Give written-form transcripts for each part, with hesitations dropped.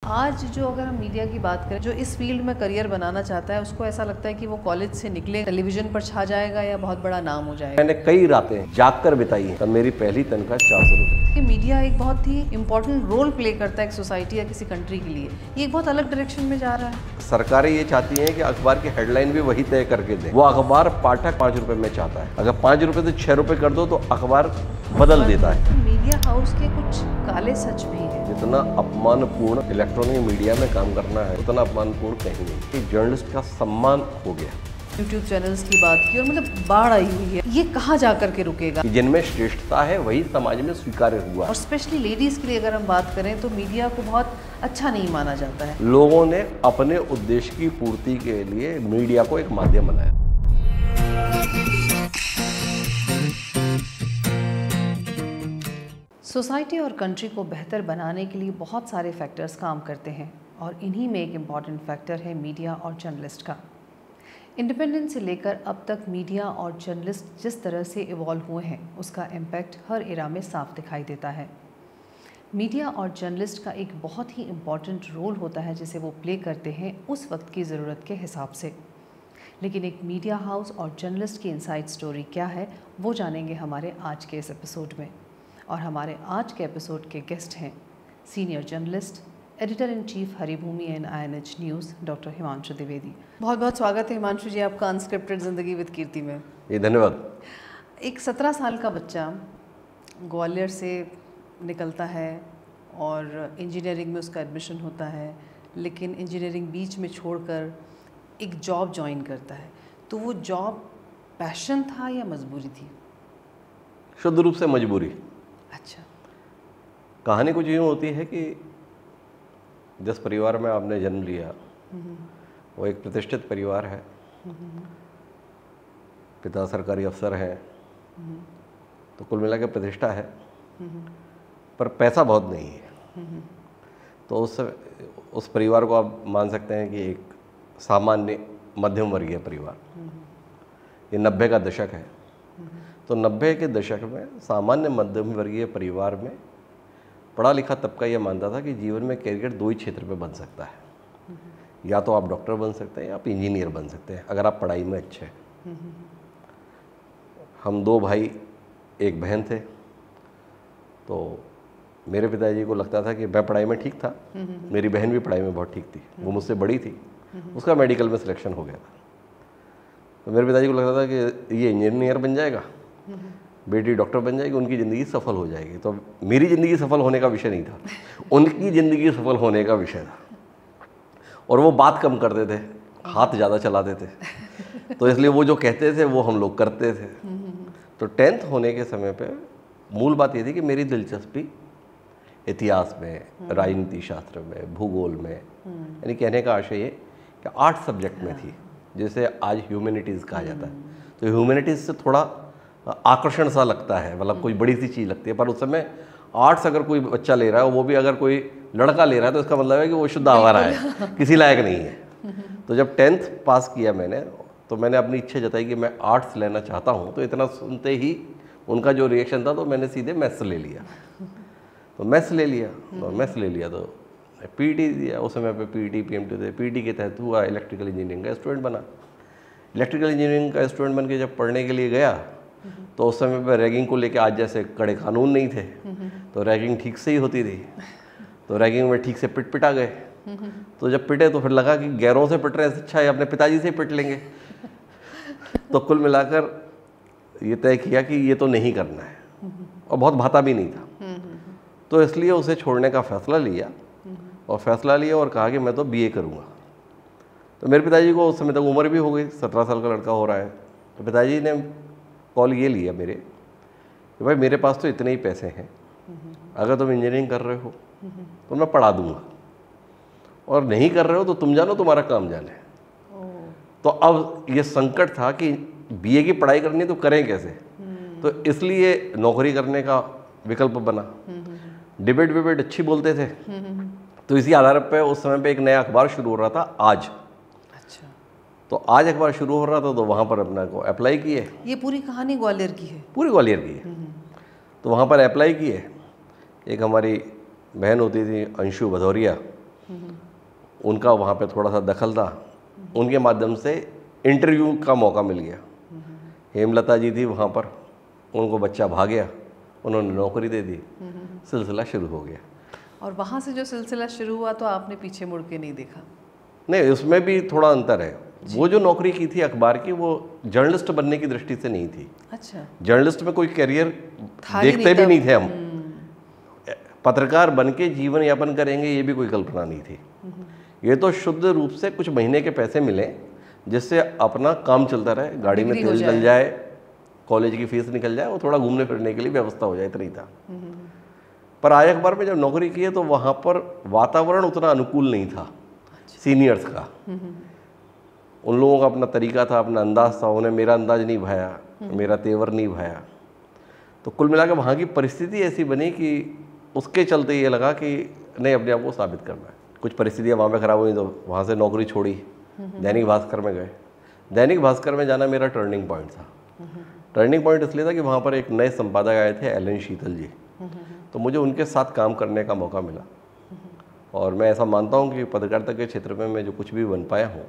आज जो अगर हम मीडिया की बात करें, जो इस फील्ड में करियर बनाना चाहता है उसको ऐसा लगता है कि वो कॉलेज से निकले टेलीविजन पर छा जाएगा या बहुत बड़ा नाम हो जाएगा। मैंने कई रातें जाग कर बिताई हैं, तब मेरी पहली तनख्वाह 400 रुपये। कि मीडिया एक बहुत ही इंपॉर्टेंट रोल प्ले करता है एक सोसाइटी या किसी कंट्री के लिए। ये एक बहुत अलग डायरेक्शन में जा रहा है। सरकारें ये चाहती हैं कि अखबार की हेडलाइन भी वही तय करके दें। वो अखबार पाठक 5 रुपए में चाहता है, अगर 5 रुपए से 6 रुपए कर दो तो अखबार बदल देता है। मीडिया हाउस के कुछ काले सच भी हैं। जितना अपमानपूर्ण इलेक्ट्रॉनिक मीडिया में काम करना है उतना अपमानपूर्ण कहीं नहीं। कि जर्नलिस्ट का सम्मान हो गया। यूट्यूब चैनल्स की बात की और मतलब बाढ़ आई हुई है, ये कहाँ जा करके रुकेगा? जिनमें श्रेष्ठता है वही समाज में स्वीकार्य हुआ। और स्पेशली लेडीज़ के लिए अगर हम बात करें तो मीडिया को बहुत अच्छा नहीं माना जाता है। लोगों ने अपने उद्देश्य की पूर्ति के लिए मीडिया को एक माध्यम बनाया। सोसाइटी और कंट्री को बेहतर बनाने के लिए बहुत सारे फैक्टर्स काम करते हैं और इन्हीं में एक इम्पॉर्टेंट फैक्टर है मीडिया और जर्नलिस्ट का। इंडिपेंडेंस से लेकर अब तक मीडिया और जर्नलिस्ट जिस तरह से इवॉल्व हुए हैं उसका इम्पैक्ट हर एरा में साफ दिखाई देता है। मीडिया और जर्नलिस्ट का एक बहुत ही इम्पॉर्टेंट रोल होता है जिसे वो प्ले करते हैं उस वक्त की ज़रूरत के हिसाब से। लेकिन एक मीडिया हाउस और जर्नलिस्ट की इनसाइड स्टोरी क्या है वो जानेंगे हमारे आज के इस एपिसोड में। और हमारे आज के एपिसोड के गेस्ट हैं senior journalist, editor in chief Haribhoomi and INH news, doctor Himanshu Dwivedi. बहुत बहुत स्वागत है हिमांशु जी आपका अनस्क्रिप्टेड ज़िंदगी विद कीर्ति में। ये धन्यवाद। एक 17 साल का बच्चा ग्वालियर से निकलता है और इंजीनियरिंग में उसका एडमिशन होता है, लेकिन इंजीनियरिंग बीच में छोड़कर एक जॉब ज्वाइन करता है। तो वो जॉब पैशन था या मजबूरी थी? शुद्ध रूप से मजबूरी। अच्छा। कहानी कुछ यूँ होती है कि जिस परिवार में आपने जन्म लिया वो एक प्रतिष्ठित परिवार है। पिता सरकारी अफसर हैं, तो कुल मिला के प्रतिष्ठा है, पर पैसा बहुत नहीं है। तो उस परिवार को आप मान सकते हैं कि एक सामान्य मध्यम वर्गीय परिवार। ये 90 का दशक है, तो 90 के दशक में सामान्य मध्यम वर्गीय परिवार में पढ़ा लिखा तबका ये मानता था कि जीवन में कैरियर 2 ही क्षेत्र पे बन सकता है। या तो आप डॉक्टर बन सकते हैं या आप इंजीनियर बन सकते हैं अगर आप पढ़ाई में अच्छे हैं। हम 2 भाई एक बहन थे, तो मेरे पिताजी को लगता था कि मैं पढ़ाई में ठीक था, मेरी बहन भी पढ़ाई में बहुत ठीक थी, वो मुझसे बड़ी थी, उसका मेडिकल में सिलेक्शन हो गया था। तो मेरे पिताजी को लगता था कि ये इंजीनियर बन जाएगा, बेटी डॉक्टर बन जाएगी, उनकी ज़िंदगी सफल हो जाएगी। तो मेरी ज़िंदगी सफल होने का विषय नहीं था, उनकी ज़िंदगी सफल होने का विषय था। और वो बात कम करते थे, हाथ ज़्यादा चलाते थे, तो इसलिए वो जो कहते थे वो हम लोग करते थे। तो 10th होने के समय पे मूल बात ये थी कि मेरी दिलचस्पी इतिहास में, राजनीति शास्त्र में, भूगोल में, यानी कहने का आशय ये कि 8 सब्जेक्ट में थी, जिसे आज ह्यूमैनिटीज़ कहा जाता है। तो ह्यूमैनिटीज़ से थोड़ा आकर्षण सा लगता है, मतलब कोई बड़ी सी चीज़ लगती है, पर उस समय आर्ट्स अगर कोई बच्चा ले रहा है, वो भी अगर कोई लड़का ले रहा है तो इसका मतलब है कि वो शुद्ध आवारा है, किसी लायक नहीं है। तो जब 10th पास किया मैंने, तो मैंने अपनी इच्छा जताई कि मैं आर्ट्स लेना चाहता हूँ। तो इतना सुनते ही उनका जो रिएक्शन था, तो मैंने सीधे मैथ्स ले लिया। तो मैथ्स ले लिया तो PET दिया। उस समय पे PET PMT थे। PET के तहत हुआ, इलेक्ट्रिकल इंजीनियरिंग का स्टूडेंट बना। इलेक्ट्रिकल इंजीनियरिंग का स्टूडेंट बन के जब पढ़ने के लिए गया, तो उस समय पे रैगिंग को लेके आज जैसे कड़े कानून नहीं थे, तो रैगिंग ठीक से ही होती थी। तो रैगिंग में ठीक से पिटा गए। तो जब पिटे तो फिर लगा कि गैरों से पिट रहे हैं, अच्छा है अपने पिताजी से पिट लेंगे। तो कुल मिलाकर ये तय किया कि ये तो नहीं करना है, और बहुत भाता भी नहीं था। तो इसलिए उसे छोड़ने का फैसला लिया, और कहा कि मैं तो BA करूँगा। तो मेरे पिताजी को उस समय तक उम्र भी हो गई, 17 साल का लड़का हो रहा है। तो पिताजी ने कॉल ये लिया मेरे कि भाई मेरे पास तो इतने ही पैसे हैं, अगर तुम इंजीनियरिंग कर रहे हो तो मैं पढ़ा दूंगा, और नहीं कर रहे हो तो तुम जानो, तुम्हारा काम जाने। तो अब ये संकट था कि BA की पढ़ाई करनी तो करें कैसे। तो इसलिए नौकरी करने का विकल्प बना। डिबेट विबेट अच्छी बोलते थे, तो इसी आधार पर उस समय पे एक नया अखबार शुरू हो रहा था, आज। तो आज अखबार शुरू हो रहा था, तो वहाँ पर अपना को अप्लाई किए। ये पूरी कहानी ग्वालियर की है? पूरी ग्वालियर की है। तो वहाँ पर अप्लाई किए। एक हमारी बहन होती थी अंशु भदौरिया, उनका वहाँ पे थोड़ा सा दखल था, उनके माध्यम से इंटरव्यू का मौका मिल गया। हेमलता जी थी वहाँ पर, उनको बच्चा भाग गया, उन्होंने नौकरी दे दी, सिलसिला शुरू हो गया। और वहाँ से जो सिलसिला शुरू हुआ तो आपने पीछे मुड़ के नहीं देखा? नहीं, उसमें भी थोड़ा अंतर है। वो जो नौकरी की थी अखबार की, वो जर्नलिस्ट बनने की दृष्टि से नहीं थी। अच्छा। जर्नलिस्ट में कोई करियर देखते भी नहीं थे हम। पत्रकार बन के जीवन यापन करेंगे ये भी कोई कल्पना नहीं थी। ये तो शुद्ध रूप से कुछ महीने के पैसे मिले जिससे अपना काम चलता रहे, गाड़ी में तेल डल जाए, कॉलेज की फीस निकल जाए, वो थोड़ा घूमने फिरने के लिए व्यवस्था हो जाए, इतना ही था। पर आज अखबार में जब नौकरी की है तो वहाँ पर वातावरण उतना अनुकूल नहीं था सीनियर्स का। उन लोगों का अपना तरीका था, अपना अंदाज था, उन्हें मेरा अंदाज नहीं भाया, मेरा तेवर नहीं भाया। तो कुल मिलाकर वहाँ की परिस्थिति ऐसी बनी कि उसके चलते ये लगा कि नहीं, अपने आप को साबित करना है। कुछ परिस्थितियाँ वहाँ पे ख़राब हुई तो वहाँ से नौकरी छोड़ी, दैनिक भास्कर में गए। दैनिक भास्कर में जाना मेरा टर्निंग पॉइंट था। टर्निंग पॉइंट इसलिए था कि वहाँ पर एक नए संपादक आए थे, एलन शीतल जी। तो मुझे उनके साथ काम करने का मौका मिला और मैं ऐसा मानता हूँ कि पत्रकारिता के क्षेत्र में मैं जो कुछ भी बन पाया हूँ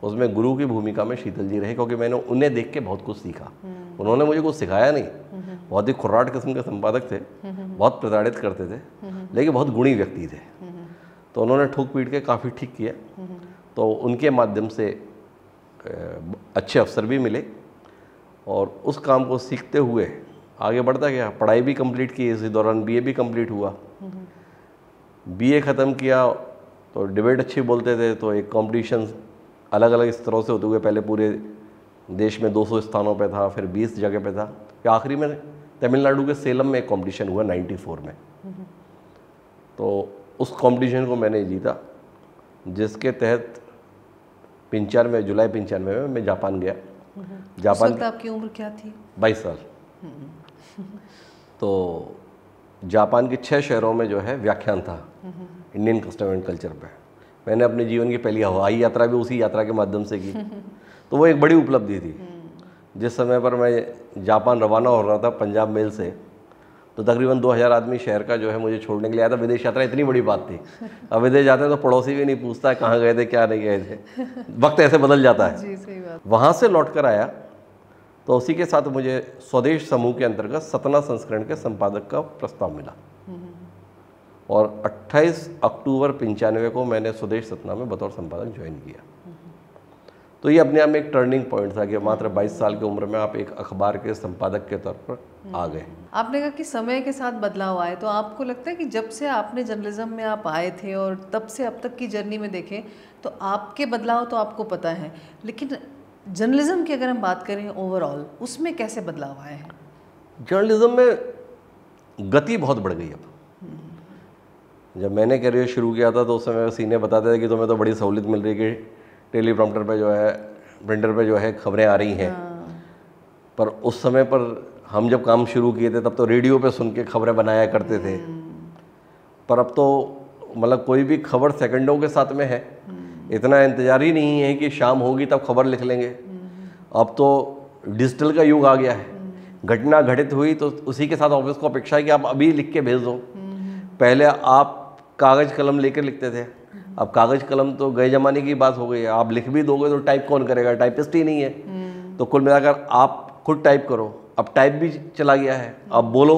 उसमें गुरु की भूमिका में शीतल जी रहे, क्योंकि मैंने उन्हें देख के बहुत कुछ सीखा। उन्होंने मुझे कुछ सिखाया नहीं, बहुत ही खुर्राट किस्म के संपादक थे, बहुत प्रताड़ित करते थे, लेकिन बहुत गुणी व्यक्ति थे। तो उन्होंने ठोक पीट के काफ़ी ठीक किया। तो उनके माध्यम से अच्छे अवसर भी मिले और उस काम को सीखते हुए आगे बढ़ता गया। पढ़ाई भी कंप्लीट की, इसी दौरान बीए भी कंप्लीट हुआ। बीए ख़त्म किया तो डिबेट अच्छी बोलते थे, तो एक कंपटीशन अलग अलग स्तरों से होते हुए पहले पूरे देश में 200 स्थानों पे था, फिर 20 जगह पे था, फिर आखिरी में तमिलनाडु के सेलम में एक कंपटीशन हुआ 94 में। तो उस कंपटीशन को मैंने जीता, जिसके तहत 95 जुलाई 95 में मैं जापान गया। जापान की आपकी उम्र क्या थी? 22 साल। तो जापान के 6 शहरों में जो है व्याख्यान था इंडियन कस्टम एंड कल्चर पे। मैंने अपने जीवन की पहली हवाई यात्रा भी उसी यात्रा के माध्यम से की। तो वो एक बड़ी उपलब्धि थी। जिस समय पर मैं जापान रवाना हो रहा था पंजाब मेल से, तो तकरीबन 2000 आदमी शहर का जो है मुझे छोड़ने के लिए आया था। विदेश यात्रा इतनी बड़ी बात थी। अब विदेश जाते हैं तो पड़ोसी भी नहीं पूछता है कहाँ गए थे, क्या नहीं गए थे, वक्त ऐसे बदल जाता है। जी, सही बात। वहाँ से लौट कर आया तो उसी के साथ मुझे स्वदेश समूह के अंतर्गत सतना संस्करण के संपादक का प्रस्ताव मिला और 28 अक्टूबर 95 को मैंने स्वदेश सतना में बतौर संपादक ज्वाइन किया। तो ये अपने आप में एक टर्निंग पॉइंट था कि मात्र 22 साल की उम्र में आप एक अखबार के संपादक के तौर पर आ गए। आपने कहा कि समय के साथ बदलाव आए, तो आपको लगता है कि जब से आपने जर्नलिज्म में आप आए थे और तब से अब तक की जर्नी में देखें तो आपके बदलाव तो आपको पता है, लेकिन जर्नलिज्म की अगर हम बात करें ओवरऑल, उसमें कैसे बदलाव आए हैं? जर्नलिज्म में गति बहुत बढ़ गई। अब जब मैंने करियर शुरू किया था तो उस समय सीने बताते थे कि तुम्हें तो बड़ी सहूलियत मिल रही है कि टेलीप्रॉम्प्टर पे जो है, प्रिंटर पे जो है खबरें आ रही हैं। पर उस समय पर हम जब काम शुरू किए थे तब तो रेडियो पे सुन के खबरें बनाया करते थे। पर अब तो मतलब कोई भी खबर सेकंडों के साथ में है, इतना इंतजार ही नहीं है कि शाम होगी तब खबर लिख लेंगे। अब तो डिजिटल का युग आ गया है। घटना घटित हुई तो उसी के साथ ऑफिस को अपेक्षा है कि आप अभी लिख के भेज दो। पहले आप कागज़ कलम लेकर लिखते थे, अब कागज़ कलम तो गए ज़माने की बात हो गई है। आप लिख भी दोगे तो टाइप कौन करेगा, टाइपिस्ट ही नहीं है। तो कुल मिलाकर आप खुद टाइप करो। अब टाइप भी चला गया है, अब बोलो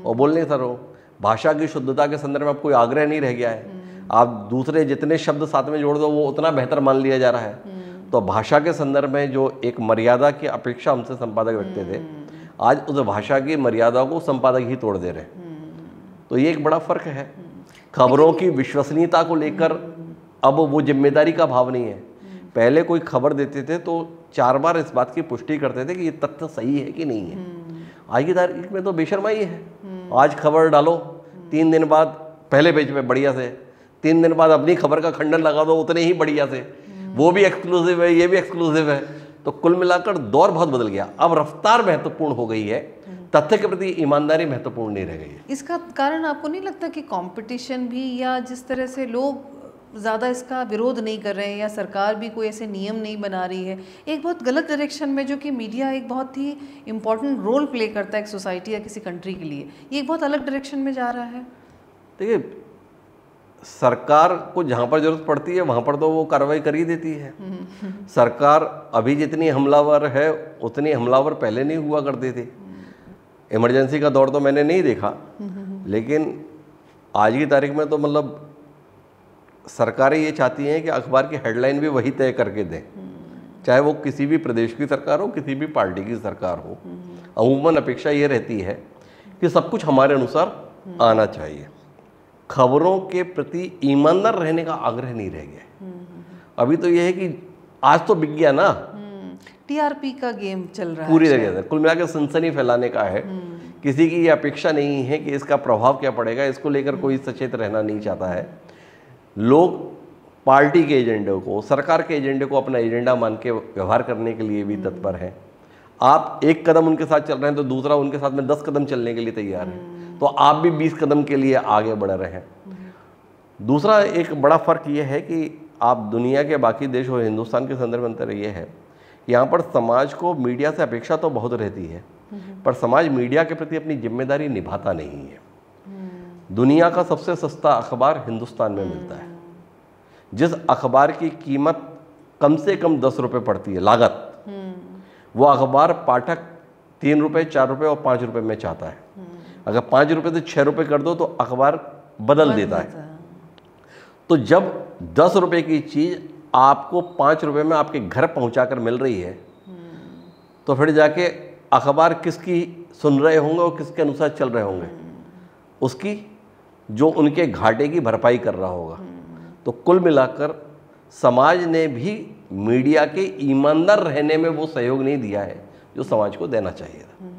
और बोलने से रहो। भाषा की शुद्धता के संदर्भ में अब कोई आग्रह नहीं रह गया है। आप दूसरे जितने शब्द साथ में जोड़ दो वो उतना बेहतर मान लिया जा रहा है। तो भाषा के संदर्भ में जो एक मर्यादा की अपेक्षा हमसे संपादक रखते थे, आज उस भाषा की मर्यादा को संपादक ही तोड़ दे रहे हैं। तो ये एक बड़ा फर्क है। खबरों की विश्वसनीयता को लेकर अब वो जिम्मेदारी का भाव नहीं है। पहले कोई खबर देते थे तो 4 बार इस बात की पुष्टि करते थे कि ये तथ्य सही है कि नहीं है। आज की तारीख में तो बेशर्माई है। आज खबर डालो, 3 दिन बाद पहले पेज पे बढ़िया से, 3 दिन बाद अपनी खबर का खंडन लगा दो उतने ही बढ़िया से, वो भी एक्सक्लूसिव है, ये भी एक्सक्लूसिव है। तो कुल मिलाकर दौर बहुत बदल गया। अब रफ्तार महत्वपूर्ण हो गई है, तथ्य के प्रति ईमानदारी महत्वपूर्ण नहीं रह गई है। इसका कारण आपको नहीं लगता कि कंपटीशन भी, या जिस तरह से लोग ज़्यादा इसका विरोध नहीं कर रहे हैं या सरकार भी कोई ऐसे नियम नहीं बना रही है, एक बहुत गलत डायरेक्शन में, जो कि मीडिया एक बहुत ही इम्पॉर्टेंट रोल प्ले करता है एक सोसाइटी या किसी कंट्री के लिए, ये एक बहुत अलग डायरेक्शन में जा रहा है? देखिए, सरकार को जहाँ पर जरूरत पड़ती है वहाँ पर तो वो कार्रवाई कर ही देती है। सरकार अभी जितनी हमलावर है उतनी हमलावर पहले नहीं हुआ करती थी। इमरजेंसी का दौर तो मैंने नहीं देखा, लेकिन आज की तारीख में तो मतलब सरकारें ये चाहती हैं कि अखबार की हेडलाइन भी वही तय करके दें, चाहे वो किसी भी प्रदेश की सरकार हो, किसी भी पार्टी की सरकार हो। अमूमन अपेक्षा ये रहती है कि सब कुछ हमारे अनुसार आना चाहिए। खबरों के प्रति ईमानदार रहने का आग्रह नहीं रह गया। अभी तो यह है कि आज तो बिक गया ना, टीआरपी का गेम चल रहा है पूरी जगह से, कुल मिलाकर सनसनी फैलाने का है। किसी की ये अपेक्षा नहीं है कि इसका प्रभाव क्या पड़ेगा, इसको लेकर कोई सचेत रहना नहीं चाहता है। लोग पार्टी के एजेंडे को, सरकार के एजेंडे को अपना एजेंडा मान के व्यवहार करने के लिए भी तत्पर हैं। आप एक कदम उनके साथ चल रहे हैं तो दूसरा उनके साथ में 10 कदम चलने के लिए तैयार है, तो आप भी 20 कदम के लिए आगे बढ़ रहे हैं। दूसरा एक बड़ा फर्क ये है कि आप दुनिया के बाकी देश और हिंदुस्तान के संदर्भ में अंतर ये है, यहाँ पर समाज को मीडिया से अपेक्षा तो बहुत रहती है, पर समाज मीडिया के प्रति अपनी जिम्मेदारी निभाता नहीं है। दुनिया का सबसे सस्ता अखबार हिंदुस्तान में मिलता है, जिस अखबार की कीमत कम से कम 10 रुपये पड़ती है लागत, वो अखबार पाठक 3 रुपये, 4 रुपये और 5 रुपये में चाहता है। अगर 5 रुपये से 6 रुपये कर दो तो अखबार बदल देता है। तो जब 10 रुपये की चीज़ आपको 5 रुपये में आपके घर पहुंचाकर मिल रही है, तो फिर जाके अखबार किसकी सुन रहे होंगे और किसके अनुसार चल रहे होंगे, उसकी जो उनके घाटे की भरपाई कर रहा होगा। तो कुल मिलाकर समाज ने भी मीडिया के ईमानदार रहने में वो सहयोग नहीं दिया है जो समाज को देना चाहिए था।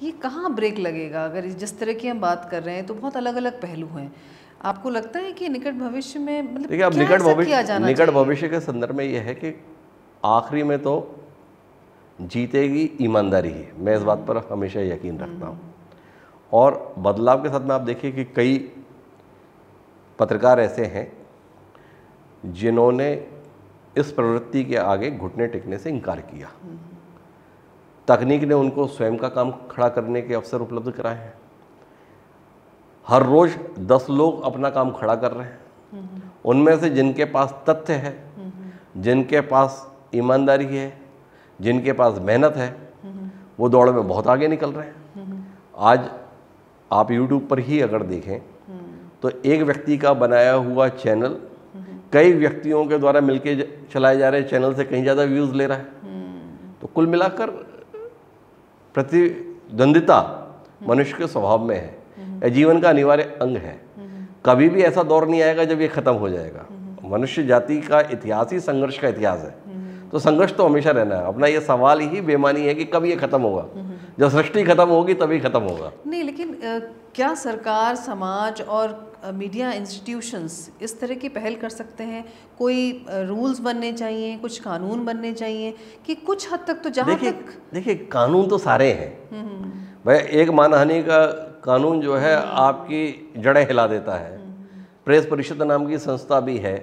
ये कहाँ ब्रेक लगेगा? अगर जिस तरह की हम बात कर रहे हैं तो बहुत अलग अलग पहलू हैं। आपको लगता है कि निकट भविष्य में मतलब देखिए, अब निकट भविष्य के संदर्भ में ये है कि आखिरी में तो जीतेगी ईमानदारी ही। मैं इस बात पर हमेशा यकीन रखता हूँ। और बदलाव के साथ में आप देखिए कि कई पत्रकार ऐसे हैं जिन्होंने इस प्रवृत्ति के आगे घुटने टेकने से इनकार किया। तकनीक ने उनको स्वयं का काम खड़ा करने के अवसर उपलब्ध कराए हैं। हर रोज 10 लोग अपना काम खड़ा कर रहे हैं। उनमें से जिनके पास तथ्य है, जिनके पास ईमानदारी है, जिनके पास मेहनत है, वो दौड़ में बहुत आगे निकल रहे हैं। आज आप YouTube पर ही अगर देखें तो एक व्यक्ति का बनाया हुआ चैनल कई व्यक्तियों के द्वारा मिलके चलाए जा रहे चैनल से कहीं ज़्यादा व्यूज़ ले रहा है। तो कुल मिलाकर प्रतिद्वंदिता मनुष्य के स्वभाव में है, या जीवन का अनिवार्य अंग है। कभी भी ऐसा दौर नहीं आएगा जब ये खत्म हो जाएगा। मनुष्य जाति का इतिहास ही संघर्ष का इतिहास है, तो संघर्ष तो हमेशा रहना है। अपना ये सवाल ही बेमानी है कि कब ये खत्म होगा। जब सृष्टि खत्म होगी तभी खत्म होगा। नहीं, लेकिन क्या सरकार, समाज और मीडिया इंस्टीट्यूशंस इस तरह की पहल कर सकते हैं? कोई रूल्स बनने चाहिए, कुछ कानून बनने चाहिए कि कुछ हद तक तो जहाँ तक देखिए कानून तो सारे हैं भाई। एक मानहानि का कानून जो है आपकी जड़ें हिला देता है। प्रेस परिषद नाम की संस्था भी है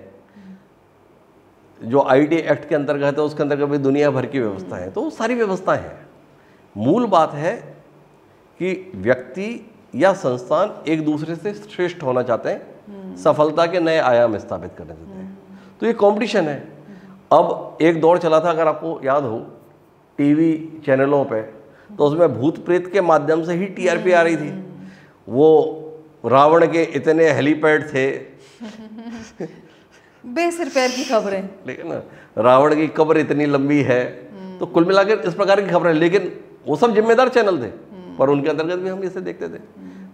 जो IT एक्ट के अंतर्गत है, उसके अंतर्गत भी दुनिया भर की व्यवस्था है। तो सारी व्यवस्थाएं हैं। मूल बात है कि व्यक्ति या संस्थान एक दूसरे से श्रेष्ठ होना चाहते हैं, सफलता के नए आयाम स्थापित करना चाहते हैं। तो ये कंपटीशन है। अब एक दौर चला था, अगर आपको याद हो, टीवी चैनलों पे, तो उसमें भूत प्रेत के माध्यम से ही TRP आ रही थी। वो रावण के इतने हेलीपैड थे बेसिर पैर की खबरें, लेकिन रावण की कब्र इतनी लंबी है। तो कुल मिलाकर इस प्रकार की खबरें, लेकिन वो सब जिम्मेदार चैनल थे, पर उनके अंतर्गत भी हम इसे देखते थे।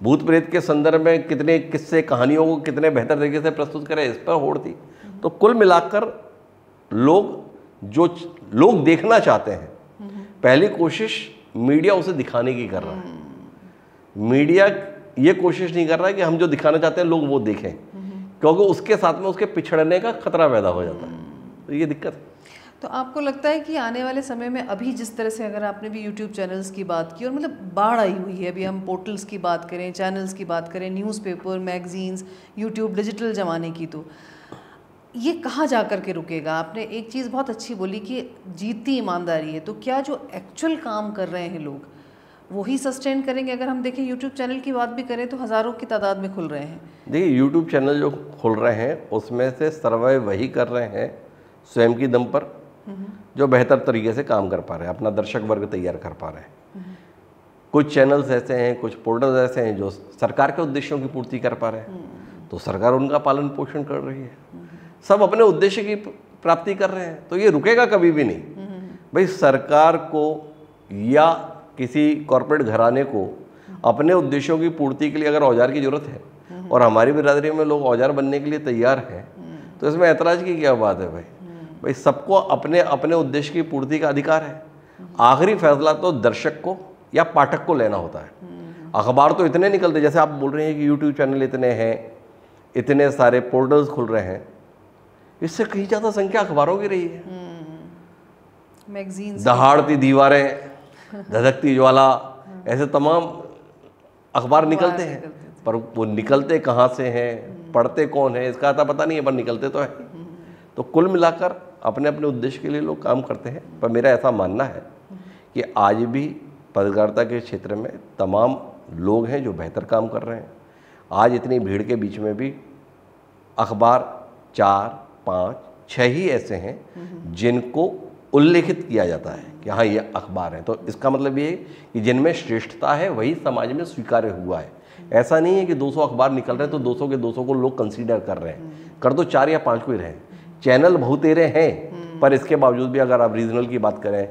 भूत प्रेत के संदर्भ में कितने किस्से, कहानियों को कितने बेहतर तरीके से प्रस्तुत करें, इस पर होड़ थी। तो कुल मिलाकर लोग देखना चाहते हैं। पहली कोशिश मीडिया उसे दिखाने की कर रहा है। मीडिया ये कोशिश नहीं कर रहा है कि हम जो दिखाना चाहते हैं लोग वो देखें, क्योंकि उसके साथ में उसके पिछड़ने का खतरा पैदा हो जाता है। तो ये दिक्कत है। तो आपको लगता है कि आने वाले समय में, अभी जिस तरह से अगर आपने भी YouTube चैनल्स की बात की और मतलब बाढ़ आई हुई है, अभी हम पोर्टल्स की बात करें, चैनल्स की बात करें, न्यूज़पेपर, मैगजीन्स, YouTube, डिजिटल ज़माने की, तो ये कहाँ जा कर के रुकेगा? आपने एक चीज़ बहुत अच्छी बोली कि जीतती ईमानदारी है। तो क्या जो एक्चुअल काम कर रहे हैं लोग, वही सस्टेन करेंगे? अगर हम देखें यूट्यूब चैनल की बात भी करें तो हज़ारों की तादाद में खुल रहे हैं। देखिए यूट्यूब चैनल जो खुल रहे हैं उसमें से सर्वाइव वही कर रहे हैं स्वयं की दम पर जो बेहतर तरीके से काम कर पा रहे हैं, अपना दर्शक वर्ग तैयार कर पा रहे हैं। कुछ चैनल्स ऐसे हैं, कुछ पोर्टल्स ऐसे हैं जो सरकार के उद्देश्यों की पूर्ति कर पा रहे हैं, तो सरकार उनका पालन पोषण कर रही है। सब अपने उद्देश्य की प्राप्ति कर रहे हैं, तो ये रुकेगा कभी भी नहीं। भाई सरकार को या किसी कॉरपोरेट घराने को अपने उद्देश्यों की पूर्ति के लिए अगर औजार की जरूरत है और हमारी बिरादरी में लोग औजार बनने के लिए तैयार हैं, तो इसमें ऐतराज की क्या बात है? भाई सबको अपने अपने उद्देश्य की पूर्ति का अधिकार है। आखिरी फैसला तो दर्शक को या पाठक को लेना होता है। अखबार तो इतने निकलते, जैसे आप बोल रहे हैं कि यूट्यूब चैनल इतने हैं, इतने सारे पोर्टल्स खुल रहे हैं, इससे कहीं ज़्यादा संख्या अखबारों की रही है। मैगजीन, दहाड़ती दीवारें, धधकती ज्वाला, ऐसे तमाम अखबार निकलते हैं, पर वो निकलते कहाँ से हैं, पढ़ते कौन है, इसका आता पता नहीं है, पर निकलते तो है। तो कुल मिलाकर अपने अपने उद्देश्य के लिए लोग काम करते हैं। पर मेरा ऐसा मानना है कि आज भी पत्रकारिता के क्षेत्र में तमाम लोग हैं जो बेहतर काम कर रहे हैं। आज इतनी भीड़ के बीच में भी अखबार 4, 5, 6 ही ऐसे हैं जिनको उल्लेखित किया जाता है कि हाँ ये अखबार हैं। तो इसका मतलब ये है कि जिनमें श्रेष्ठता है वही समाज में स्वीकार्य हुआ है। ऐसा नहीं है कि 200 अखबार निकल रहे हैं तो 200 के 200 को लोग कंसीडर कर रहे हैं, कर दो 4 या 5 को ही रहे। चैनल बहुतेरे हैं, पर इसके बावजूद भी अगर आप रीजनल की बात करें,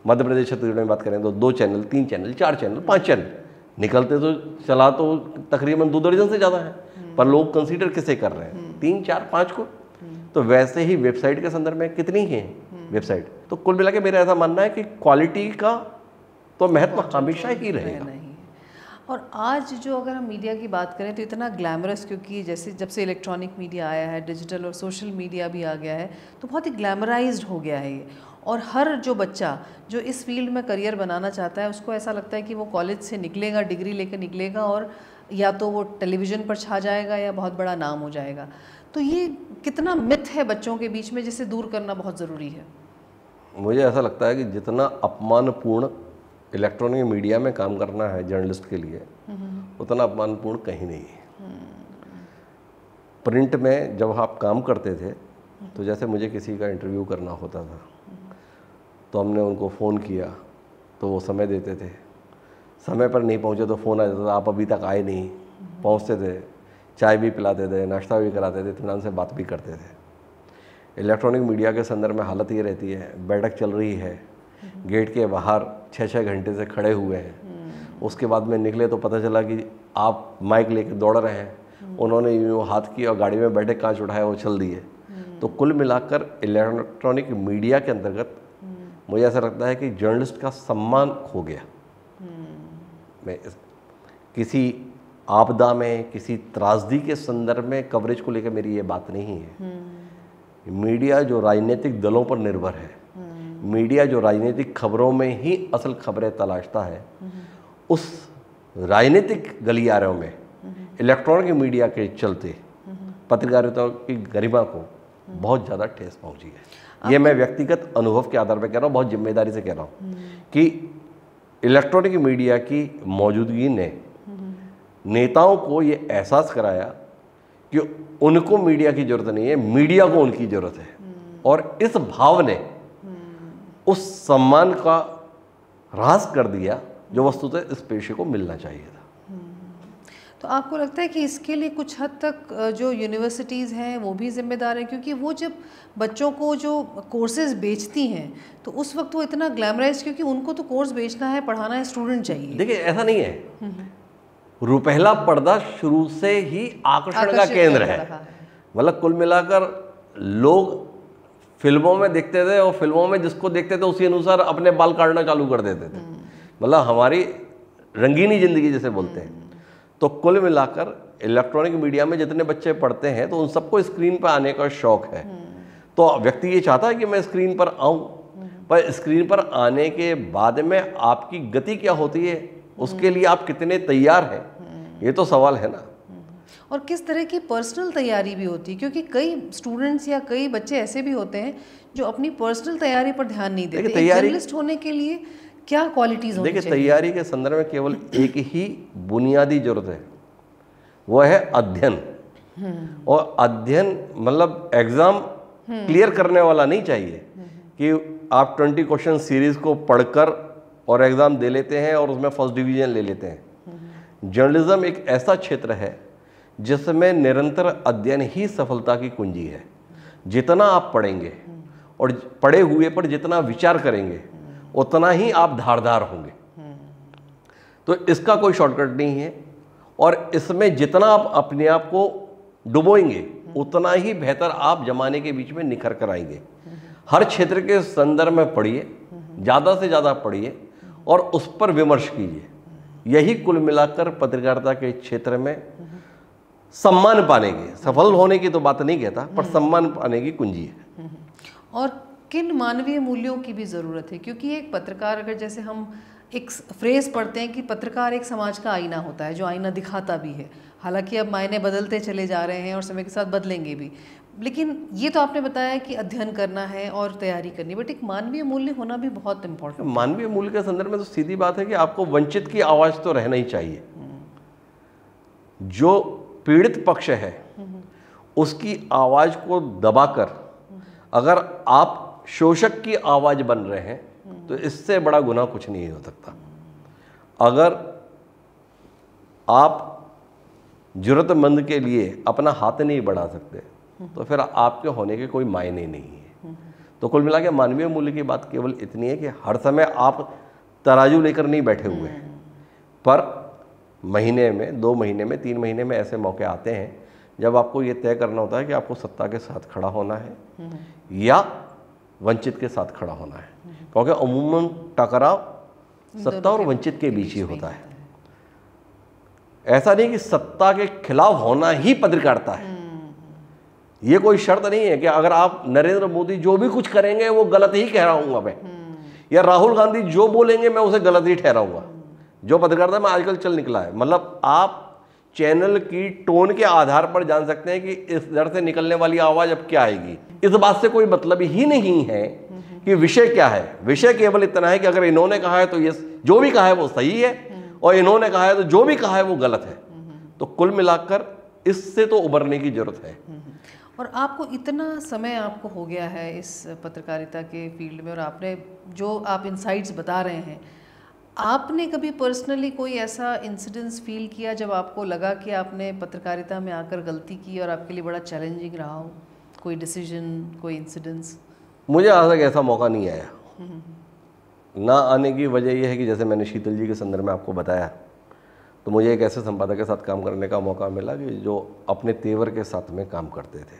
मध्य प्रदेश छत्तीसगढ़ में बात करें, तो 2 चैनल, 3 चैनल, 4 चैनल, 5 चैनल निकलते तो चला तो तकरीबन 2 दर्जन से ज़्यादा है, पर लोग कंसीडर किसे कर रहे हैं? 3, 4, 5 को। तो वैसे ही वेबसाइट के संदर्भ में कितनी है वेबसाइट। तो कुल मिला के मेरा ऐसा मानना है कि क्वालिटी का तो महत्व हमेशा ही रहेगा। और आज जो अगर हम मीडिया की बात करें तो इतना ग्लैमरस, क्योंकि जैसे जब से इलेक्ट्रॉनिक मीडिया आया है, डिजिटल और सोशल मीडिया भी आ गया है, तो बहुत ही ग्लैमराइज्ड हो गया है ये। और हर जो बच्चा जो इस फील्ड में करियर बनाना चाहता है उसको ऐसा लगता है कि वो कॉलेज से निकलेगा, डिग्री लेकर निकलेगा और या तो वो टेलीविज़न पर छा जाएगा या बहुत बड़ा नाम हो जाएगा। तो ये कितना मिथ है बच्चों के बीच में, जिसे दूर करना बहुत ज़रूरी है। मुझे ऐसा लगता है कि जितना अपमानपूर्ण इलेक्ट्रॉनिक मीडिया में काम करना है जर्नलिस्ट के लिए, उतना अपमानपूर्ण कहीं नहीं है। प्रिंट में जब आप काम करते थे तो जैसे मुझे किसी का इंटरव्यू करना होता था तो हमने उनको फ़ोन किया तो वो समय देते थे, समय पर नहीं पहुँचे तो फ़ोन आ जाता था, आप अभी तक आए नहीं। पहुँचते थे, चाय भी पिलाते थे, नाश्ता भी कराते थे, इत्मीनान से बात भी करते थे। इलेक्ट्रॉनिक मीडिया के संदर्भ में हालत ये रहती है, बैठक चल रही है, गेट के बाहर 6-6 घंटे से खड़े हुए हैं, उसके बाद में निकले तो पता चला कि आप माइक लेके दौड़ रहे हैं, उन्होंने यूँ हाथ किया और गाड़ी में बैठे कांच उठाया, वो चल दिए। तो कुल मिलाकर इलेक्ट्रॉनिक मीडिया के अंतर्गत मुझे ऐसा लगता है कि जर्नलिस्ट का सम्मान खो गया। मैं किसी आपदा में, किसी त्रासदी के संदर्भ में कवरेज को लेकर मेरी ये बात नहीं है। मीडिया जो राजनीतिक दलों पर निर्भर है, मीडिया जो राजनीतिक खबरों में ही असल खबरें तलाशता है, उस राजनीतिक गलियारों में इलेक्ट्रॉनिक मीडिया के चलते पत्रकारिता की गरिमा को बहुत ज़्यादा ठेस पहुंची है। ये मैं व्यक्तिगत अनुभव के आधार पर कह रहा हूँ, बहुत जिम्मेदारी से कह रहा हूँ कि इलेक्ट्रॉनिक मीडिया की मौजूदगी ने नेताओं को ये एहसास कराया कि उनको मीडिया की ज़रूरत नहीं है, मीडिया को उनकी ज़रूरत है। और इस भाव ने उस सम्मान का ह्रास कर दिया जो वस्तुतः इस पेशे को मिलना चाहिए था। तो आपको लगता है कि इसके लिए कुछ हद तक जो यूनिवर्सिटीज़ हैं वो भी जिम्मेदार हैं, क्योंकि वो जब बच्चों को जो कोर्सेज बेचती हैं तो उस वक्त वो इतना ग्लैमराइज, क्योंकि उनको तो कोर्स बेचना है, पढ़ाना है, स्टूडेंट चाहिए। देखिए ऐसा नहीं है, रुपहला पर्दा शुरू से ही आकर्षण का केंद्र है। मतलब कुल मिलाकर लोग फिल्मों में देखते थे और फिल्मों में जिसको देखते थे उसी अनुसार अपने बाल काटना चालू कर देते थे। मतलब हमारी रंगीनी जिंदगी जिसे बोलते हैं। तो कुल मिलाकर इलेक्ट्रॉनिक मीडिया में जितने बच्चे पढ़ते हैं तो उन सबको स्क्रीन पर आने का शौक है। तो व्यक्ति ये चाहता है कि मैं स्क्रीन पर आऊं, पर स्क्रीन पर आने के बाद में आपकी गति क्या होती है, उसके लिए आप कितने तैयार हैं, ये तो सवाल है ना। और किस तरह की पर्सनल तैयारी भी होती है, क्योंकि कई स्टूडेंट्स या कई बच्चे ऐसे भी होते हैं जो अपनी पर्सनल तैयारी पर ध्यान नहीं देते। जर्नलिस्ट होने के लिए क्या क्वालिटीज होनी देखिए, चाहिए? तैयारी के संदर्भ में केवल एक ही बुनियादी जरूरत है, वो है अध्ययन। और अध्ययन मतलब एग्जाम क्लियर करने वाला नहीं चाहिए कि आप 20 क्वेश्चन सीरीज को पढ़कर और एग्जाम दे लेते हैं और उसमें फर्स्ट डिवीजन ले लेते हैं। जर्नलिज्म एक ऐसा क्षेत्र है जिसमें निरंतर अध्ययन ही सफलता की कुंजी है। जितना आप पढ़ेंगे और पढ़े हुए पर जितना विचार करेंगे उतना ही आप धारदार होंगे। तो इसका कोई शॉर्टकट नहीं है, और इसमें जितना आप अपने आप को डुबोएंगे उतना ही बेहतर आप जमाने के बीच में निखर कर आएंगे। हर क्षेत्र के संदर्भ में पढ़िए, ज़्यादा से ज़्यादा पढ़िए और उस पर विमर्श कीजिए। यही कुल मिलाकर पत्रकारिता के क्षेत्र में सम्मान पाने की, सफल होने की तो बात नहीं कहता, पर सम्मान पाने की कुंजी है। और किन मानवीय मूल्यों की भी ज़रूरत है? क्योंकि एक पत्रकार, अगर जैसे हम एक फ्रेज पढ़ते हैं कि पत्रकार एक समाज का आईना होता है, जो आईना दिखाता भी है। हालांकि अब मायने बदलते चले जा रहे हैं और समय के साथ बदलेंगे भी, लेकिन ये तो आपने बताया कि अध्ययन करना है और तैयारी करनी, बट एक मानवीय मूल्य होना भी बहुत इम्पोर्टेंट। मानवीय मूल्य के संदर्भ में तो सीधी बात है कि आपको वंचित की आवाज़ तो रहना ही चाहिए। जो पीड़ित पक्ष है उसकी आवाज़ को दबाकर अगर आप शोषक की आवाज़ बन रहे हैं तो इससे बड़ा गुनाह कुछ नहीं हो सकता। अगर आप जरूरतमंद के लिए अपना हाथ नहीं बढ़ा सकते तो फिर आपके होने के कोई मायने नहीं है। तो कुल मिला के मानवीय मूल्य की बात केवल इतनी है कि हर समय आप तराजू लेकर नहीं बैठे हुए हैं, पर महीने में, 2 महीने में, 3 महीने में ऐसे मौके आते हैं जब आपको ये तय करना होता है कि आपको सत्ता के साथ खड़ा होना है या वंचित के साथ खड़ा होना है। क्योंकि अमूमन टकराव सत्ता और वंचित के बीच ही होता है। ऐसा नहीं कि सत्ता के खिलाफ होना ही पत्रकारिता है। ये कोई शर्त नहीं है कि अगर आप नरेंद्र मोदी जो भी कुछ करेंगे वो गलत ही कह रहा हूँ मैं, या राहुल गांधी जो बोलेंगे मैं उसे गलत ही ठहराऊंगा। जो पत्रकारिता में आजकल चल निकला है, मतलब आप चैनल की टोन के आधार पर जान सकते हैं कि इस दर से निकलने वाली आवाज़ अब क्या आएगी। इस बात से कोई मतलब ही नहीं है कि विषय क्या है। विषय केवल इतना है कि अगर इन्होंने कहा है तो ये जो भी कहा है वो सही है, और इन्होंने कहा है तो जो भी कहा है वो गलत है। तो कुल मिलाकर इससे तो उबरने की जरूरत है। और आपको इतना समय आपको हो गया है इस पत्रकारिता के फील्ड में, और आपने जो आप इनसाइट्स बता रहे हैं, आपने कभी पर्सनली कोई ऐसा इंसिडेंस फील किया जब आपको लगा कि आपने पत्रकारिता में आकर गलती की और आपके लिए बड़ा चैलेंजिंग रहा हो? कोई डिसीजन, कोई इंसिडेंस? मुझे आज तक ऐसा मौका नहीं आया। ना आने की वजह यह है कि जैसे मैंने शीतल जी के संदर्भ में आपको बताया, तो मुझे एक ऐसे संपादक के साथ काम करने का मौका मिला कि जो अपने तेवर के साथ में काम करते थे।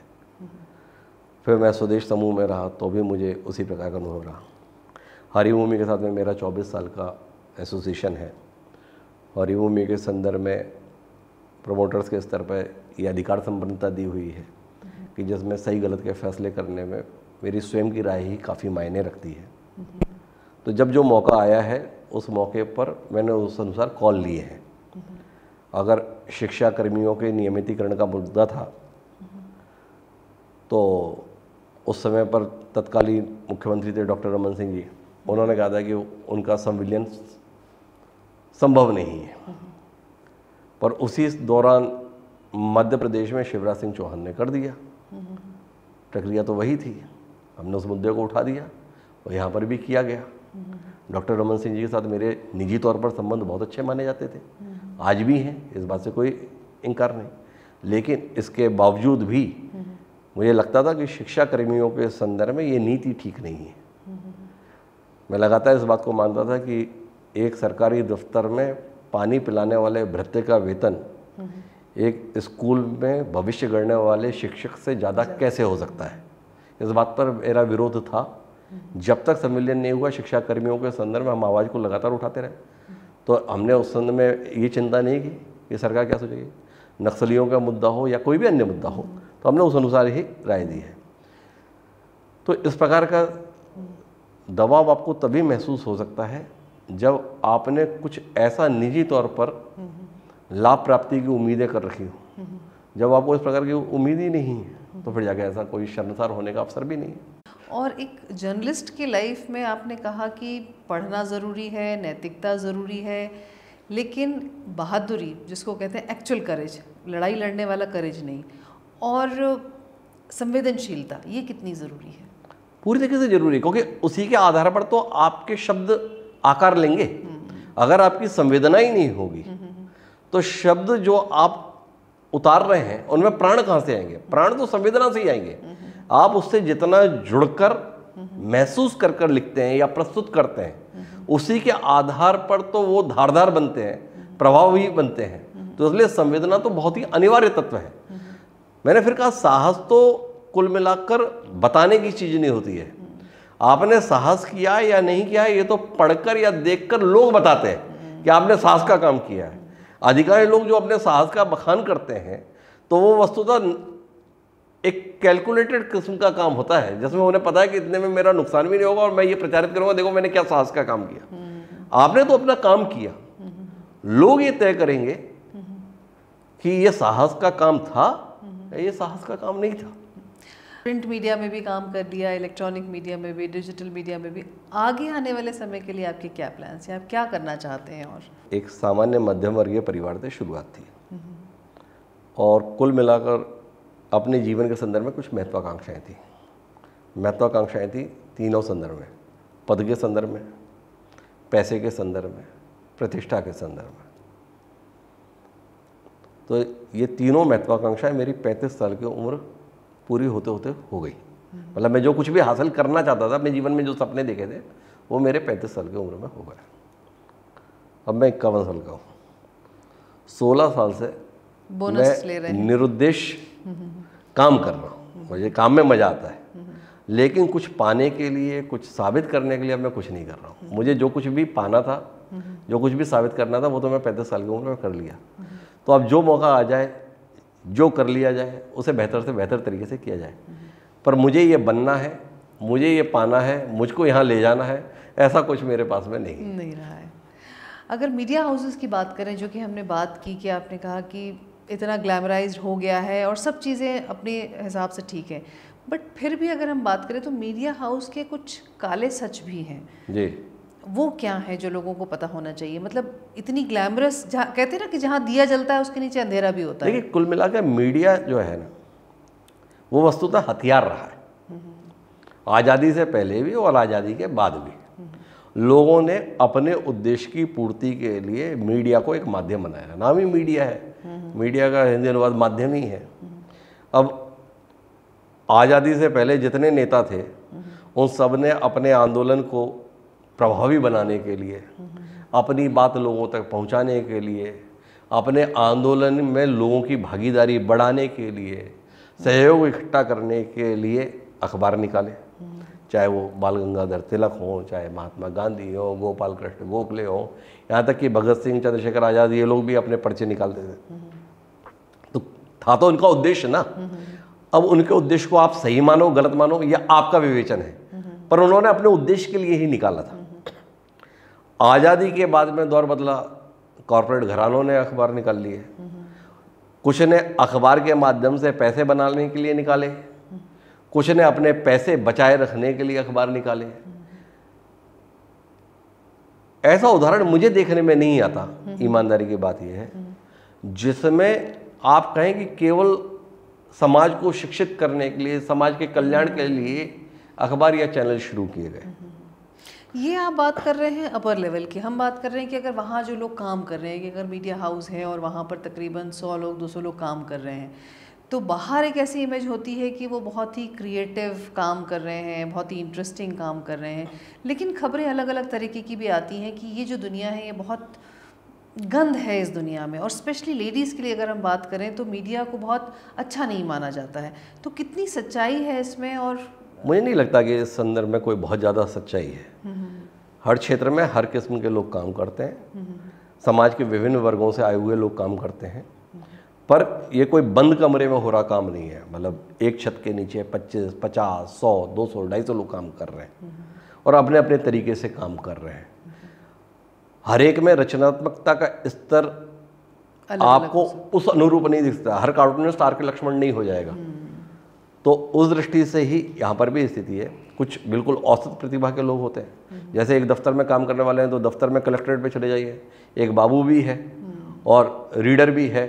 फिर मैं स्वदेश समूह में रहा तो भी मुझे उसी प्रकार का अनुभव रहा। हरिभूमि के साथ में मेरा 24 साल का एसोसिएशन है। हरिभूमि के संदर्भ में प्रमोटर्स के स्तर पर यह अधिकार संपन्नता दी हुई है कि जिसमें सही गलत के फैसले करने में मेरी स्वयं की राय ही काफ़ी मायने रखती है। तो जब जो मौका आया है उस मौके पर मैंने उस अनुसार कॉल लिए हैं। अगर शिक्षा कर्मियों के नियमितीकरण का मुद्दा था तो उस समय पर तत्कालीन मुख्यमंत्री थे डॉक्टर रमन सिंह जी, उन्होंने कहा था कि उनका संविलियन संभव नहीं है। पर उसी दौरान मध्य प्रदेश में शिवराज सिंह चौहान ने कर दिया। प्रक्रिया तो वही थी, हमने उस मुद्दे को उठा दिया और यहाँ पर भी किया गया। डॉक्टर रमन सिंह जी के साथ मेरे निजी तौर पर संबंध बहुत अच्छे माने जाते थे, आज भी हैं, इस बात से कोई इनकार नहीं। लेकिन इसके बावजूद भी मुझे लगता था कि शिक्षा कर्मियों के संदर्भ में ये नीति ठीक नहीं है। मैं लगातार इस बात को मानता था कि एक सरकारी दफ्तर में पानी पिलाने वाले भृत्य का वेतन एक स्कूल में भविष्य गढ़ने वाले शिक्षक से ज़्यादा कैसे हो सकता है। इस बात पर मेरा विरोध था। जब तक संविलियन नहीं हुआ शिक्षा कर्मियों के संदर्भ में हम आवाज़ को लगातार उठाते रहे। तो हमने उस संदर्भ में ये चिंता नहीं की कि सरकार क्या सोचेगी। नक्सलियों का मुद्दा हो या कोई भी अन्य मुद्दा हो तो हमने उस अनुसार ही राय दी है। तो इस प्रकार का दबाव आपको तभी महसूस हो सकता है जब आपने कुछ ऐसा निजी तौर पर लाभ प्राप्ति की उम्मीदें कर रखी हो। जब आपको इस प्रकार की उम्मीद ही नहीं है तो फिर जाके ऐसा कोई शर्मसार होने का अवसर भी नहीं है। और एक जर्नलिस्ट की लाइफ में आपने कहा कि पढ़ना ज़रूरी है, नैतिकता ज़रूरी है, लेकिन बहादुरी जिसको कहते हैं एक्चुअल करेज, लड़ाई लड़ने वाला करेज नहीं, और संवेदनशीलता, ये कितनी ज़रूरी है? पूरी तरीके से जरूरी है, क्योंकि उसी के आधार पर तो आपके शब्द आकार लेंगे। अगर आपकी संवेदना ही नहीं होगी तो शब्द जो आप उतार रहे हैं उनमें प्राण कहाँ से आएंगे? प्राण तो संवेदना से ही आएंगे। आप उससे जितना जुड़कर महसूस कर कर लिखते हैं या प्रस्तुत करते हैं, उसी के आधार पर तो वो धारदार बनते हैं, प्रभावी बनते हैं। तो इसलिए संवेदना तो बहुत ही अनिवार्य तत्व है। मैंने फिर कहा, साहस तो कुल मिलाकर बताने की चीज नहीं होती है। आपने साहस किया या नहीं किया ये तो पढ़कर या देखकर लोग बताते हैं कि आपने साहस का काम किया है। अधिकांश लोग जो अपने साहस का बखान करते हैं तो वो वस्तुतः एक कैलकुलेटेड किस्म का काम होता है, जिसमें उन्हें पता है कि इतने में मेरा नुकसान भी नहीं होगा और मैं ये प्रचारित करूंगा, देखो मैंने क्या साहस का काम किया। आपने तो अपना काम किया, लोग ये तय करेंगे कि ये साहस का काम था या ये साहस का काम नहीं था। प्रिंट मीडिया में भी काम कर लिया, इलेक्ट्रॉनिक मीडिया में भी, डिजिटल मीडिया में भी। आगे आने वाले समय के लिए आपके क्या प्लान्स हैं, आप क्या करना चाहते हैं? और एक सामान्य मध्यम वर्गीय परिवार से शुरुआत थी और कुल मिलाकर अपने जीवन के संदर्भ में कुछ महत्वाकांक्षाएं थी। महत्वाकांक्षाएं थी तीनों संदर्भ में, पद के संदर्भ में, पैसे के संदर्भ में, प्रतिष्ठा के संदर्भ में। तो ये तीनों महत्वाकांक्षाएं मेरी 35 साल की उम्र पूरी होते होते हो गई। मतलब मैं जो कुछ भी हासिल करना चाहता था अपने जीवन में, जो सपने देखे थे, वो मेरे 35 साल की उम्र में हो गए। अब मैं 51 साल का हूँ। 16 साल से बोनस ले रहे हैं, निरुद्देश्य काम कर रहा हूँ। मुझे काम में मजा आता है, लेकिन कुछ पाने के लिए, कुछ साबित करने के लिए अब मैं कुछ नहीं कर रहा हूँ। मुझे जो कुछ भी पाना था, जो कुछ भी साबित करना था, वो तो मैं 35 साल की उम्र में कर लिया। तो अब जो मौका आ जाए, जो कर लिया जाए, उसे बेहतर से बेहतर तरीके से किया जाए। पर मुझे ये बनना है, मुझे ये पाना है, मुझको यहाँ ले जाना है, ऐसा कुछ मेरे पास में नहीं रहा है। अगर मीडिया हाउसेस की बात करें, जो कि हमने बात की कि आपने कहा कि इतना ग्लैमराइज्ड हो गया है और सब चीज़ें अपने हिसाब से ठीक है, बट फिर भी अगर हम बात करें तो मीडिया हाउस के कुछ काले सच भी हैं जी। वो क्या है जो लोगों को पता होना चाहिए? मतलब इतनी ग्लैमरस, जहाँ कहते हैं ना कि जहाँ दिया जलता है उसके नीचे अंधेरा भी होता है। देखिए, कुल मिलाकर मीडिया जो है ना, वो वस्तुतः हथियार रहा है, आज़ादी से पहले भी और आज़ादी के बाद भी। लोगों ने अपने उद्देश्य की पूर्ति के लिए मीडिया को एक माध्यम बनाया। नाम ही मीडिया है, मीडिया का हिंदी अनुवाद माध्यम ही है। अब आज़ादी से पहले जितने नेता थे, उन सब ने अपने आंदोलन को प्रभावी बनाने के लिए, अपनी बात लोगों तक पहुंचाने के लिए, अपने आंदोलन में लोगों की भागीदारी बढ़ाने के लिए, सहयोग इकट्ठा करने के लिए अखबार निकाले। चाहे वो बाल गंगाधर तिलक हो, चाहे महात्मा गांधी हो, गोपाल कृष्ण गोखले हो, यहाँ तक कि भगत सिंह, चंद्रशेखर आज़ाद, ये लोग भी अपने पर्चे निकालते थे। तो था तो उनका उद्देश्य ना। अब उनके उद्देश्य को आप सही मानो, गलत मानो, यह आपका विवेचन है, पर उन्होंने अपने उद्देश्य के लिए ही निकाला था। आज़ादी के बाद में दौर बदला, कॉरपोरेट घरानों ने अखबार निकाल लिए, कुछ ने अखबार के माध्यम से पैसे बनाने के लिए निकाले, कुछ ने अपने पैसे बचाए रखने के लिए अखबार निकाले। ऐसा उदाहरण मुझे देखने में नहीं आता, ईमानदारी की बात यह है, जिसमें आप कहें कि केवल समाज को शिक्षित करने के लिए, समाज के कल्याण के लिए अखबार या चैनल शुरू किए गए। ये आप बात कर रहे हैं अपर लेवल की। हम बात कर रहे हैं कि अगर वहाँ जो लोग काम कर रहे हैं, कि अगर मीडिया हाउस है और वहाँ पर तकरीबन 100 लोग 200 लोग काम कर रहे हैं, तो बाहर एक ऐसी इमेज होती है कि वो बहुत ही क्रिएटिव काम कर रहे हैं, बहुत ही इंटरेस्टिंग काम कर रहे हैं, लेकिन खबरें अलग अलग तरीके की भी आती हैं कि ये जो दुनिया है ये बहुत गंद है इस दुनिया में, और स्पेशली लेडीज़ के लिए अगर हम बात करें तो मीडिया को बहुत अच्छा नहीं माना जाता है। तो कितनी सच्चाई है इसमें? और मुझे नहीं लगता कि इस संदर्भ में कोई बहुत ज़्यादा सच्चाई है। हर क्षेत्र में हर किस्म के लोग काम करते हैं, समाज के विभिन्न वर्गों से आए हुए लोग काम करते हैं, पर ये कोई बंद कमरे में हो रहा काम नहीं है। मतलब एक छत के नीचे 25, 50, 100, 200, 250 लोग काम कर रहे हैं और अपने अपने तरीके से काम कर रहे हैं। हर एक में रचनात्मकता का स्तर आपको उस अनुरूप नहीं दिखता। हर कार्टूनिस्ट आर के लक्ष्मण नहीं हो जाएगा, तो उस दृष्टि से ही यहाँ पर भी स्थिति है। कुछ बिल्कुल औसत प्रतिभा के लोग होते हैं, जैसे एक दफ्तर में काम करने वाले हैं तो दफ्तर में कलेक्ट्रेट पे चले जाइए, एक बाबू भी है और रीडर भी है,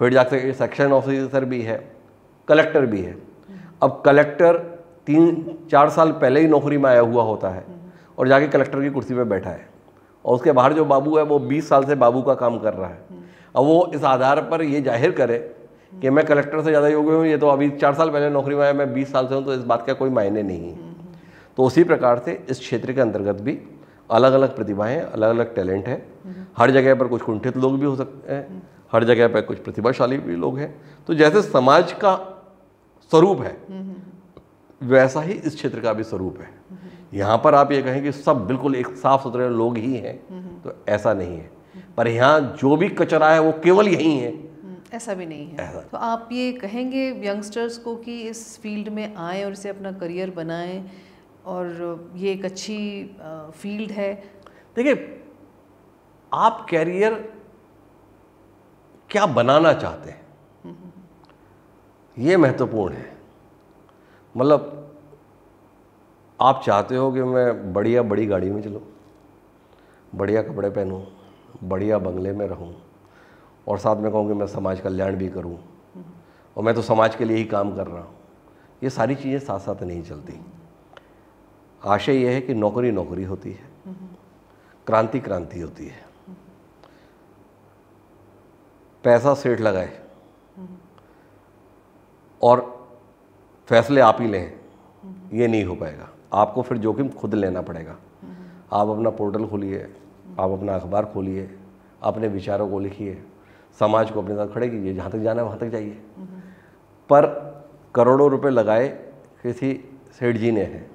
फिर जाकर सेक्शन ऑफिसर भी है, कलेक्टर भी है। अब कलेक्टर 3-4 साल पहले ही नौकरी में आया हुआ होता है और जाके कलेक्टर की कुर्सी पे बैठा है, और उसके बाहर जो बाबू है वो 20 साल से बाबू का काम कर रहा है। अब वो इस आधार पर ये जाहिर करे कि मैं कलेक्टर से ज़्यादा योग्य हूँ, ये तो अभी 4 साल पहले नौकरी में आया, मैं 20 साल से हूँ, तो इस बात का कोई मायने नहीं है। तो उसी प्रकार से इस क्षेत्र के अंतर्गत भी अलग अलग प्रतिभाएं, अलग अलग टैलेंट है। हर जगह पर कुछ कुंठित लोग भी हो सकते हैं, हर जगह पर कुछ प्रतिभाशाली भी लोग हैं। तो जैसे समाज का स्वरूप है वैसा ही इस क्षेत्र का भी स्वरूप है। यहाँ पर आप ये कहें कि सब बिल्कुल एक साफ सुथरे लोग ही हैं, तो ऐसा नहीं है। पर यहाँ जो भी कचरा है वो केवल यही है, ऐसा भी नहीं है। तो आप ये कहेंगे यंगस्टर्स को कि इस फील्ड में आएँ और इसे अपना करियर बनाएं, और ये एक अच्छी फील्ड है। देखिए, आप कैरियर क्या बनाना चाहते हैं ये महत्वपूर्ण है। मतलब आप चाहते हो कि मैं बढ़िया बड़ी गाड़ी में चलूँ, बढ़िया कपड़े पहनूँ, बढ़िया बंगले में रहूँ, और साथ में कहूँ कि मैं समाज कल्याण भी करूँ, और मैं तो समाज के लिए ही काम कर रहा हूँ। ये सारी चीज़ें साथ साथ नहीं चलती। आशय यह है कि नौकरी नौकरी होती है, क्रांति क्रांति होती है। पैसा सेठ लगाए और फैसले आप ही लें, ये नहीं हो पाएगा। आपको फिर जोखिम खुद लेना पड़ेगा। आप अपना पोर्टल खोलिए, आप अपना अखबार खोलिए, अपने विचारों को लिखिए, समाज को अपने साथ खड़े कीजिए, जहाँ तक जाना है वहाँ तक जाइए। पर करोड़ों रुपए लगाए किसी सेठ जी ने हैं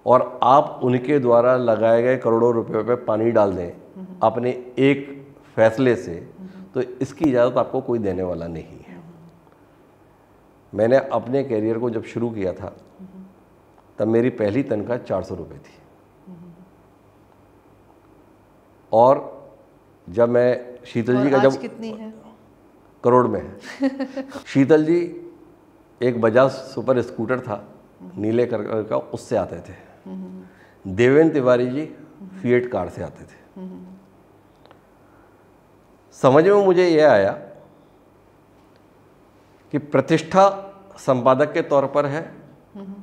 और आप उनके द्वारा लगाए गए करोड़ों रुपए पे पानी डाल दें अपने एक फैसले से, तो इसकी इजाज़त आपको कोई देने वाला नहीं है। मैंने अपने कैरियर को जब शुरू किया था तब मेरी पहली तनख्वाह 400 रुपये थी, और जब मैं शीतल जी का, जब कितनी है? करोड़ में है। शीतल जी एक बजाज सुपर स्कूटर था नीले कलर का, उससे आते थे। देवेंद्र तिवारी जी फिएट कार से आते थे। समझ में मुझे यह आया कि प्रतिष्ठा संपादक के तौर पर है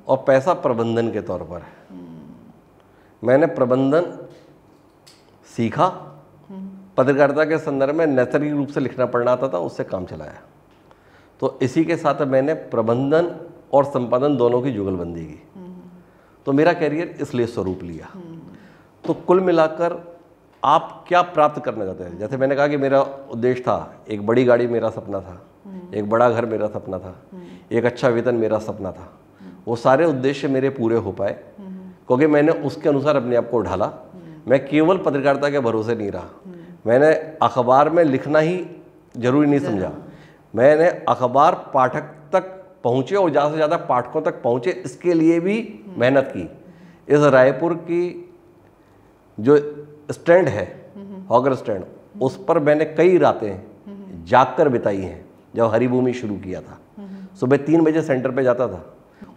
और पैसा प्रबंधन के तौर पर है। मैंने प्रबंधन सीखा, पत्रकारिता के संदर्भ में नैसर्गिक रूप से लिखना पढ़ना आता था, उससे काम चलाया। तो इसी के साथ मैंने प्रबंधन और संपादन दोनों की जुगलबंदी की, तो मेरा कैरियर इसलिए स्वरूप लिया। तो कुल मिलाकर आप क्या प्राप्त करना चाहते हैं? जैसे मैंने कहा कि मेरा उद्देश्य था, एक बड़ी गाड़ी मेरा सपना था, एक बड़ा घर मेरा सपना था, एक अच्छा वेतन मेरा सपना था। वो सारे उद्देश्य मेरे पूरे हो पाए क्योंकि मैंने उसके अनुसार अपने आप को ढाला। मैं केवल पत्रकारिता के भरोसे नहीं रहा। मैंने अखबार में लिखना ही जरूरी नहीं समझा। मैंने अखबार पाठक तक पहुँचे और ज़्यादा से ज़्यादा पाठकों तक पहुँचे, इसके लिए भी मेहनत की। इस रायपुर की जो स्टैंड है, हॉगर स्टैंड, उस पर मैंने कई रातें जागकर बिताई हैं जब हरिभूमि शुरू किया था। सुबह 3 बजे सेंटर पे जाता था।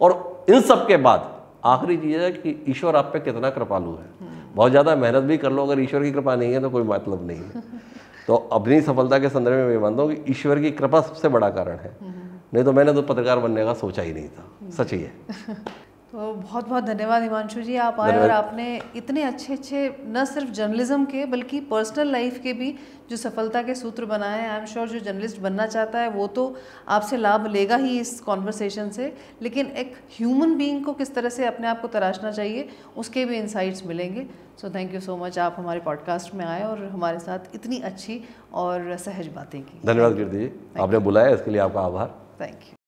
और इन सब के बाद आखिरी चीज़ है कि ईश्वर आप पे कितना कृपालु है। बहुत ज़्यादा मेहनत भी कर लो, अगर ईश्वर की कृपा नहीं है तो कोई मतलब नहीं है। तो अपनी सफलता के संदर्भ में मैं मानता हूँ कि ईश्वर की कृपा सबसे बड़ा कारण है, नहीं तो मैंने तो पत्रकार बनने का सोचा ही नहीं था। सच ही है। तो बहुत बहुत धन्यवाद हिमांशु जी, आप आए और आपने इतने अच्छे अच्छे न सिर्फ जर्नलिज्म के बल्कि पर्सनल लाइफ के भी जो सफलता के सूत्र बनाए हैं। आई एम श्योर जो जर्नलिस्ट बनना चाहता है वो तो आपसे लाभ लेगा ही इस कॉन्वर्सेशन से, लेकिन एक ह्यूमन बीइंग को किस तरह से अपने आप को तराशना चाहिए उसके भी इंसाइट्स मिलेंगे। So thank you so much, आप हमारे पॉडकास्ट में आए और हमारे साथ इतनी अच्छी और सहज बातें की। धन्यवाद कीर्ति जी, आपने बुलाया इसके लिए आपका आभार। Thank you.